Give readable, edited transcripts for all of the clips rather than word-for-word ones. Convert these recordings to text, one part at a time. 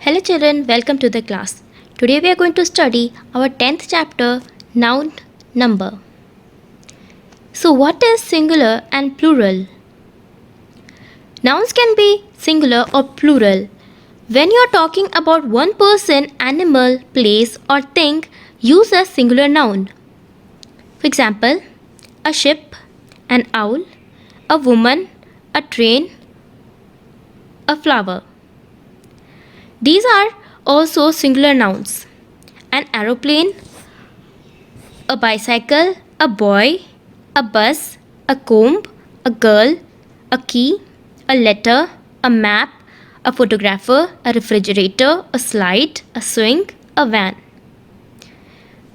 Hello children, welcome to the class. Today we are going to study our 10th chapter, Noun Number. So what is singular and plural? Nouns can be singular or plural. When you are talking about one person, animal, place or thing, use a singular noun. For example, a ship, an owl, a woman, a train, a flower. These are also singular nouns. An aeroplane, a bicycle, a boy, a bus, a comb, a girl, a key, a letter, a map, a photographer, a refrigerator, a slide, a swing, a van.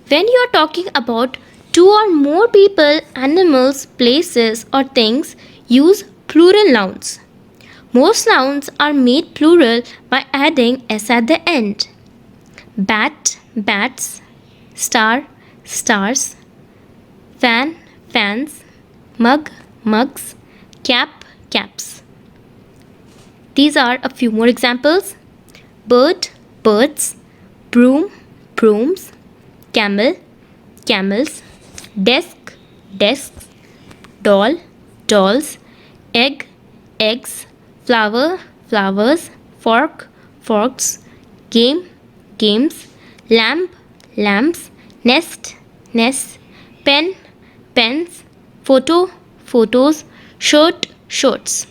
When you are talking about two or more people, animals, places or things, use plural nouns. Most nouns are made plural by adding s at the end. Bat, bats, star, stars, fan, fans, mug, mugs, cap, caps. These are a few more examples. Bird, birds, broom, brooms, camel, camels, desk, desks, doll, dolls, egg, eggs, flower, flowers, fork, forks, game, games, lamp, lamps, nest, nests, pen, pens, photo, photos, shirt, shirts.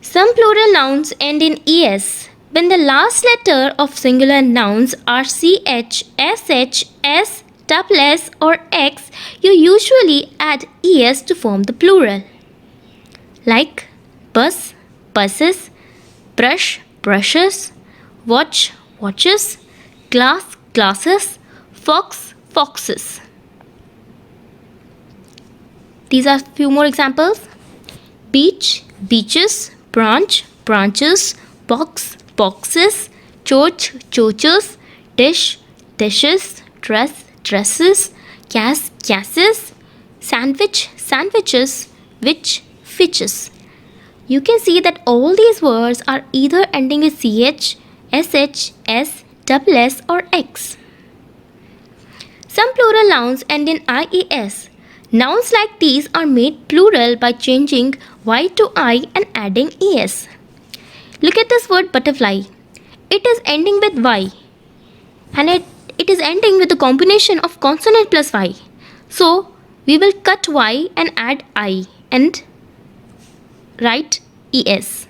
Some plural nouns end in es. When the last letter of singular nouns are ch, sh, s, double s or x, you usually add es to form the plural. Like bus, buses, brush, brushes, watch, watches, glass, glasses, fox, foxes. These are few more examples. Beach, beaches, branch, branches, box, boxes, church, churches, dish, dishes, dress, dresses, gas, gases, sandwich, sandwiches, witch, witches. You can see that all these words are either ending with ch, sh, s, double s or x. Some plural nouns end in ies. Nouns like these are made plural by changing y to I and adding es. Look at this word butterfly. It is ending with y and it is ending with a combination of consonant plus y. So we will cut y and add I and write es.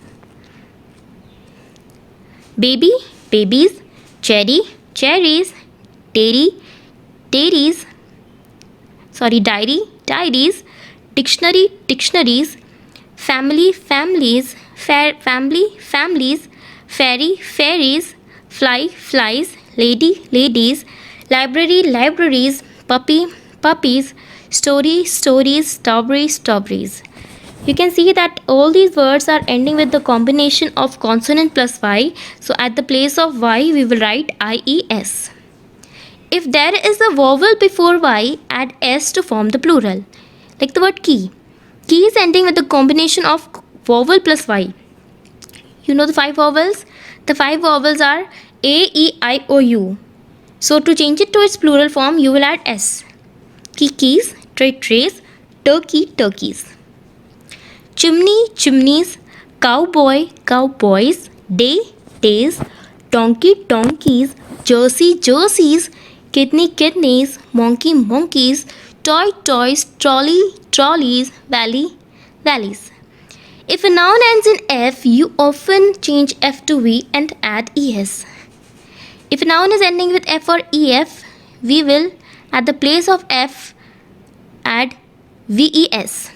Baby, babies, cherry, cherries, dairy, dairies, diary, diaries, dictionary, dictionaries, family, families, family, families, fairy, fairies, fly, flies, lady, ladies, library, libraries, puppy, puppies, story, stories, strawberry, strawberries. You can see that all these words are ending with the combination of consonant plus y. So at the place of y, we will write ies. If there is a vowel before y, add s to form the plural. Like the word key. Key is ending with the combination of vowel plus y. You know the 5 vowels? The 5 vowels are a, e, I, o, u. So to change it to its plural form, you will add s. Key, keys, tray, trays, turkey, turkeys. Chimney, chimneys, cowboy, cowboys, day, days, donkey, donkeys, jersey, jerseys, kidney, kidneys, monkey, monkeys, toy, toys, trolley, trolleys, valley, valleys. If a noun ends in f, you often change f to v and add es. If a noun is ending with f or ef, we will at the place of f add ves.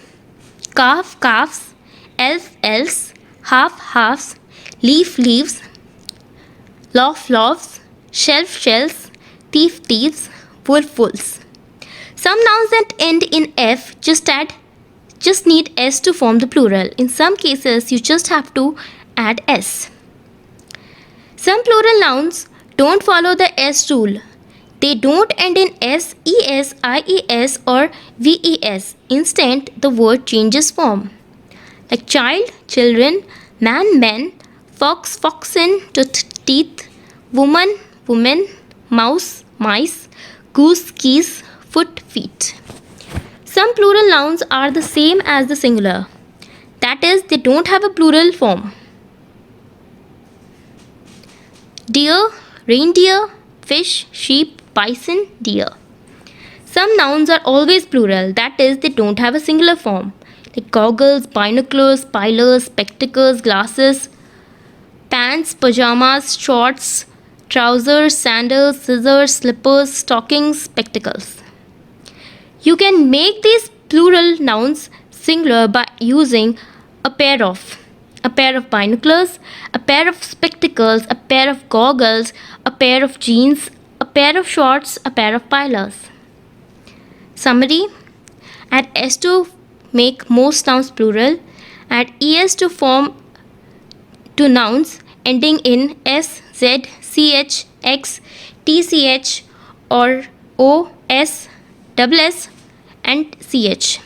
Calf, calves, elf, elves, half, halves, leaf, leaves, loaf, loaves, shelf, shelves, thief, thieves, wolf, wolves. Some nouns that end in f just need s to form the plural. In some cases, you just have to add s. Some plural nouns don't follow the s rule. They don't end in s, es, ies or ves. Instead, the word changes form. Like child, children, man, men, fox, foxen, tooth, teeth, woman, women, mouse, mice, goose, geese, foot, feet. Some plural nouns are the same as the singular. That is, they don't have a plural form. Deer, reindeer, fish, sheep, bison, deer. Some nouns are always plural. That is, they don't have a singular form. Like goggles, binoculars, pilers, spectacles, glasses, pants, pajamas, shorts, trousers, sandals, scissors, slippers, stockings, spectacles. You can make these plural nouns singular by using a pair of binoculars, a pair of spectacles, a pair of goggles, a pair of jeans, a pair of shorts, a pair of pilers. Summary: add s to make most nouns plural, add es to form to nouns ending in s, z, ch, x, tch or o, s, double s and ch.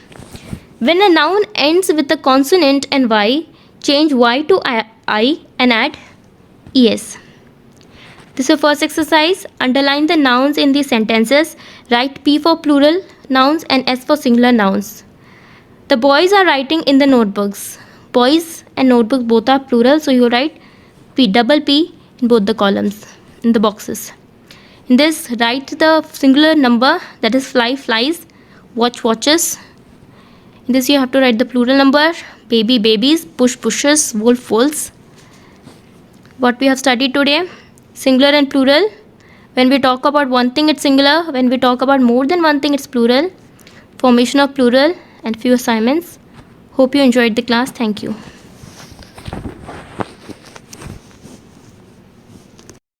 When a noun ends with a consonant and y, change y to I and add es. This is your first exercise. Underline the nouns in these sentences. Write P for plural nouns and S for singular nouns. The boys are writing in the notebooks. Boys and notebooks both are plural, so you write P, double P in both the columns, in the boxes. In this, write the singular number, that is fly, flies, watch, watches. In this, you have to write the plural number, baby, babies, push, pushes, wolf, wolves. What we have studied today: singular and plural. When we talk about one thing, it's singular. When we talk about more than one thing, it's plural. Formation of plural and few assignments. Hope you enjoyed the class. Thank you.